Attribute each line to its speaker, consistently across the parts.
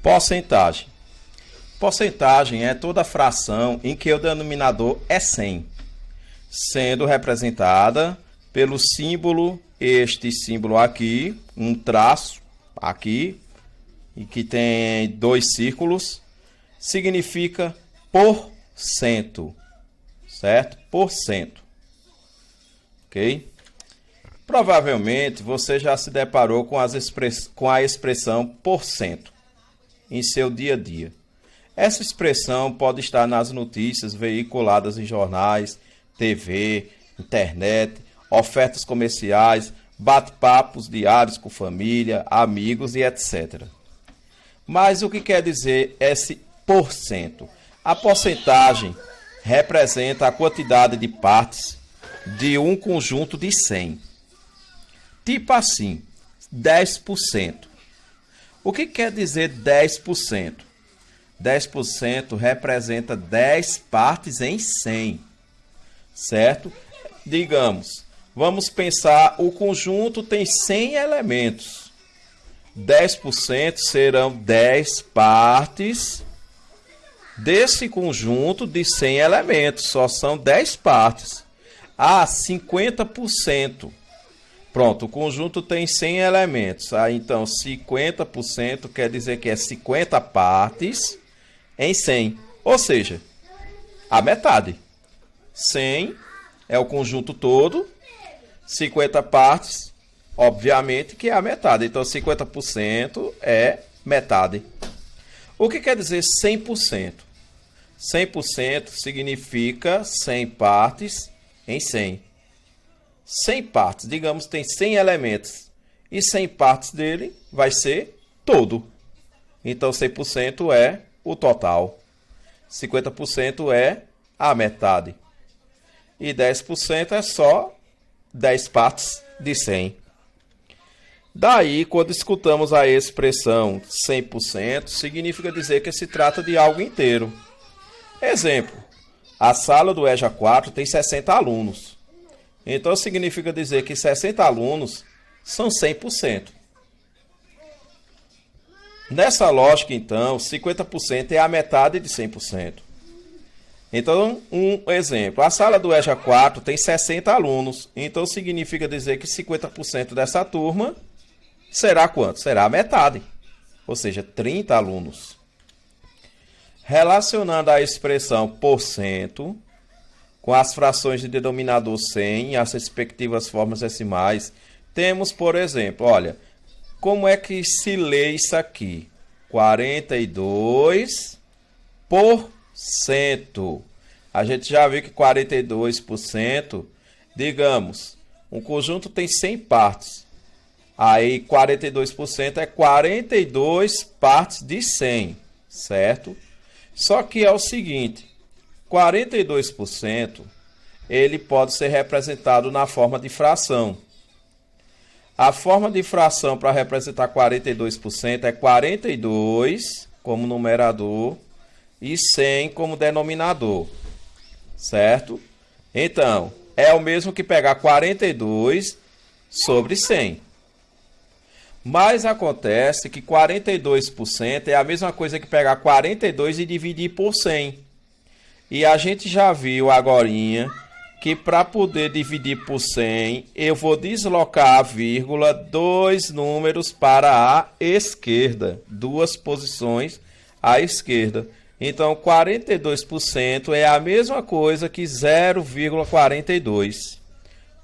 Speaker 1: Porcentagem. Porcentagem é toda fração em que o denominador é 100, sendo representada pelo símbolo, este símbolo aqui, um traço aqui, e que tem dois círculos, significa por cento, certo? Por cento, ok? Provavelmente você já se deparou com a expressão por cento em seu dia a dia. Essa expressão pode estar nas notícias veiculadas em jornais, TV, internet, ofertas comerciais, bate-papos diários com família, amigos e etc. Mas o que quer dizer esse porcento? A porcentagem representa a quantidade de partes de um conjunto de 100. Tipo assim, 10%. O que quer dizer 10%? 10% representa 10 partes em 100, certo? Digamos, vamos pensar, o conjunto tem 100 elementos. 10% serão 10 partes desse conjunto de 100 elementos. Só são 10 partes. 50%. Pronto, o conjunto tem 100 elementos. Então, 50% quer dizer que é 50 partes em 100. Ou seja, a metade. 100 é o conjunto todo. 50 partes, obviamente, que é a metade. Então, 50% é metade. O que quer dizer 100%? 100% significa 100 partes em 100. 100 partes, digamos, tem 100 elementos. E 100 partes dele vai ser todo. Então, 100% é o total. 50% é a metade. E 10% é só 10 partes de 100. Daí, quando escutamos a expressão 100%, significa dizer que se trata de algo inteiro. Exemplo, a sala do EJA 4 tem 60 alunos. Então, significa dizer que 60 alunos são 100%. Nessa lógica, então, 50% é a metade de 100%. Então, um exemplo. A sala do EJA 4 tem 60 alunos. Então, significa dizer que 50% dessa turma será quanto? Será a metade. Ou seja, 30 alunos. Relacionando a expressão porcento com as frações de denominador 100 e as respectivas formas decimais, temos, por exemplo, olha, como é que se lê isso aqui? 42%. A gente já viu que 42%, digamos, um conjunto tem 100 partes. Aí 42% é 42 partes de 100, certo? Só que é o seguinte, 42% ele pode ser representado na forma de fração. A forma de fração para representar 42% é 42 como numerador e 100 como denominador, certo? Então, é o mesmo que pegar 42 sobre 100. Mas acontece que 42% é a mesma coisa que pegar 42 e dividir por 100. E a gente já viu agorinha que para poder dividir por 100, eu vou deslocar a vírgula 2 números para a esquerda, 2 posições à esquerda. Então, 42% é a mesma coisa que 0,42.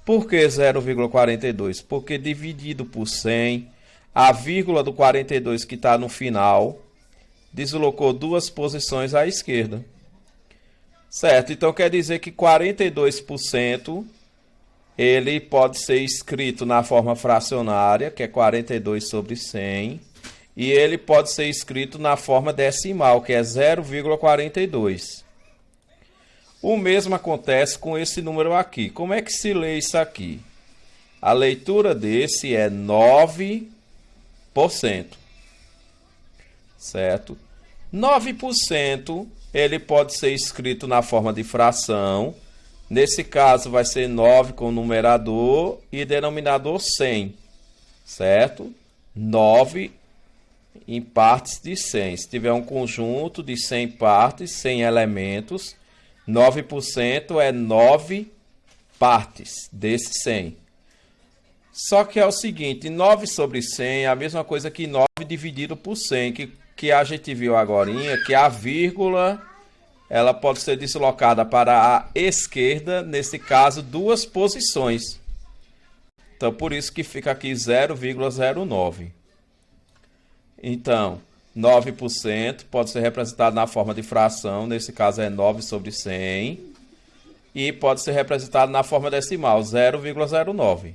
Speaker 1: Por que 0,42? Porque dividido por 100, a vírgula do 42 que está no final deslocou 2 posições à esquerda. Certo, então quer dizer que 42% ele pode ser escrito na forma fracionária, que é 42 sobre 100, e ele pode ser escrito na forma decimal, que é 0,42. O mesmo acontece com esse número aqui. Como é que se lê isso aqui? A leitura desse é 9%, certo? 9% ele pode ser escrito na forma de fração. Nesse caso vai ser 9 com numerador e denominador 100, certo? 9 em partes de 100. Se tiver um conjunto de 100 partes, 100 elementos, 9% é 9 partes desse 100. Só que é o seguinte, 9 sobre 100 é a mesma coisa que 9 dividido por 100, que a gente viu agora, que a vírgula ela pode ser deslocada para a esquerda, nesse caso, 2 posições. Então, por isso que fica aqui 0,09. Então, 9% pode ser representado na forma de fração, nesse caso é 9 sobre 100. E pode ser representado na forma decimal, 0,09.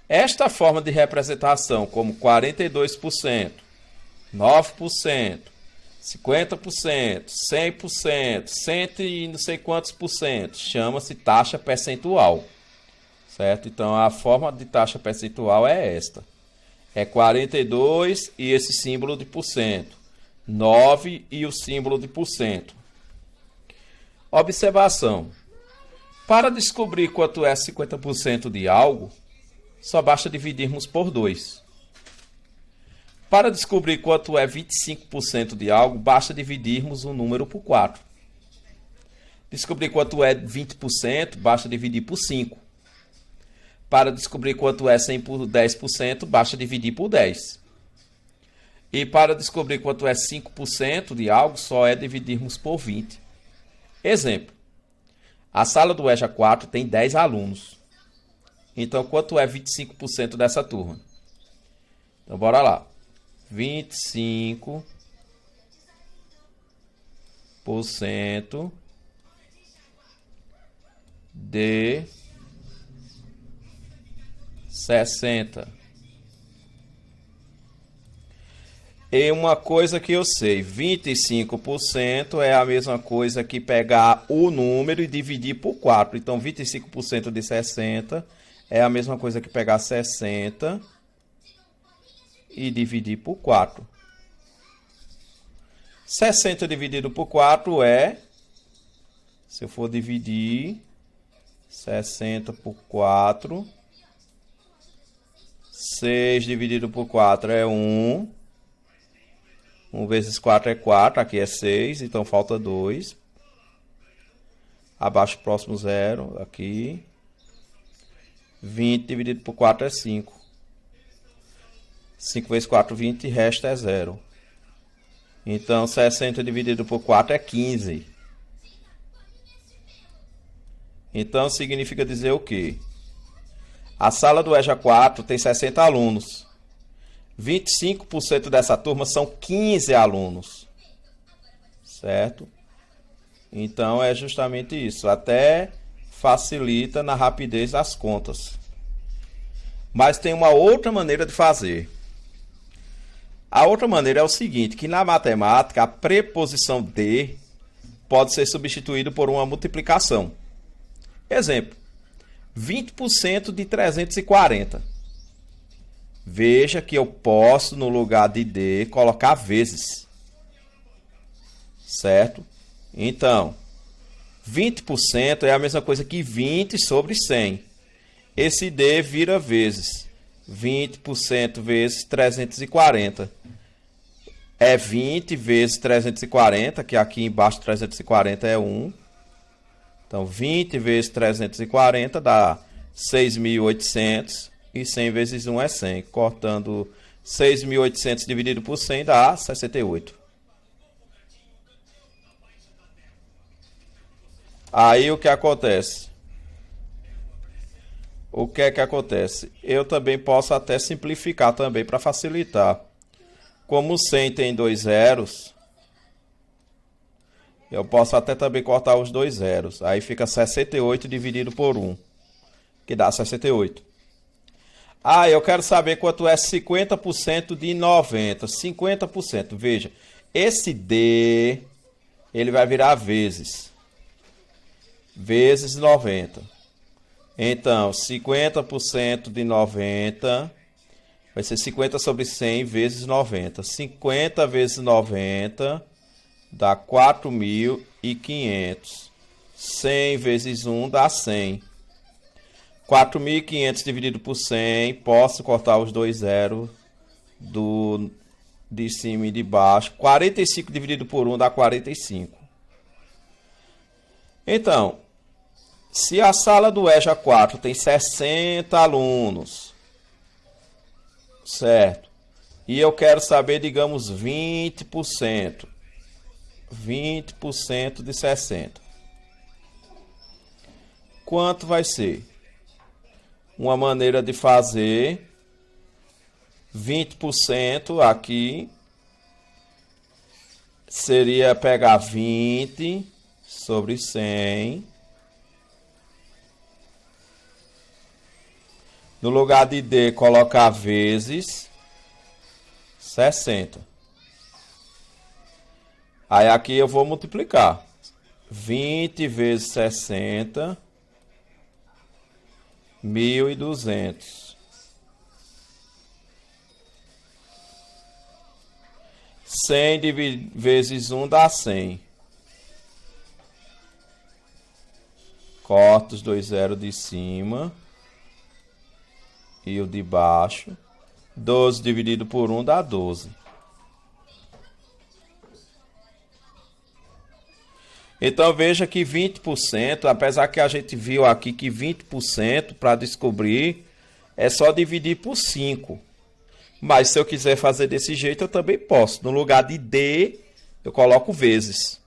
Speaker 1: Esta forma de representação, como 42%, 9%, 50%, 100%, 100 e não sei quantos por cento, chama-se taxa percentual, certo? Então, a forma de taxa percentual é esta. É 42 e esse símbolo de porcento, 9 e o símbolo de porcento. Observação. Para descobrir quanto é 50% de algo, só basta dividirmos por 2. Para descobrir quanto é 25% de algo, basta dividirmos o número por 4. Descobrir quanto é 20%, basta dividir por 5. Para descobrir quanto é 100 por 10%, basta dividir por 10. E para descobrir quanto é 5% de algo, só é dividirmos por 20. Exemplo. A sala do EJA 4 tem 10 alunos. Então, quanto é 25% dessa turma? Então, bora lá. 25% de 60. E uma coisa que eu sei, 25% é a mesma coisa que pegar o número e dividir por 4. Então, 25% de 60 é a mesma coisa que pegar 60 e dividir por 4. 60 dividido por 4 é, se eu for dividir 60 por 4, 6 dividido por 4 é 1. 1 vezes 4 é 4, aqui é 6, então falta 2. Abaixo próximo zero, aqui. 20 dividido por 4 é 5. 5 vezes 4, 20, resta é 0. Então, 60 dividido por 4 é 15. Então, significa dizer o quê? A sala do EJA 4 tem 60 alunos. 25% dessa turma são 15 alunos. Certo? Então, é justamente isso. Até facilita na rapidez das contas. Mas tem uma outra maneira de fazer. A outra maneira é o seguinte, que na matemática a preposição de pode ser substituído por uma multiplicação. Exemplo, 20% de 340. Veja que eu posso, no lugar de D, colocar vezes. Certo? Então, 20% é a mesma coisa que 20 sobre 100. Esse D vira vezes. 20% vezes 340. É 20 vezes 340, que aqui embaixo 340 é 1. Então, 20 vezes 340 dá 6.800. E 100 vezes 1 é 100. Cortando 6.800 dividido por 100 dá 68. Aí o que acontece? O que é que acontece? Eu também posso até simplificar também para facilitar. Como 100 tem 2 zeros, eu posso até também cortar os 2 zeros. Aí fica 68 dividido por 1, que dá 68. Ah, eu quero saber quanto é 50% de 90. 50%, veja. Esse D, ele vai virar vezes. Vezes 90. Então, 50% de 90 vai ser 50 sobre 100 vezes 90. 50 vezes 90 dá 4.500. 100 vezes 1 dá 100. 4.500 dividido por 100, posso cortar os 2 zeros, de cima e de baixo. 45 dividido por 1 dá 45. Então, se a sala do EJA 4 tem 60 alunos, certo? E eu quero saber, digamos, 20%. 20% de 60. Quanto vai ser? Uma maneira de fazer 20% aqui seria pegar 20 sobre 100. No lugar de D, colocar vezes 60. Aí aqui eu vou multiplicar. 20 vezes 60, 1.200. 100 vezes 1 dá 100. Corta os dois zeros de cima e o de baixo. 12 dividido por 1 dá 12. Então veja que 20%, apesar que a gente viu aqui que 20% para descobrir é só dividir por 5. Mas se eu quiser fazer desse jeito, eu também posso. No lugar de D, eu coloco vezes.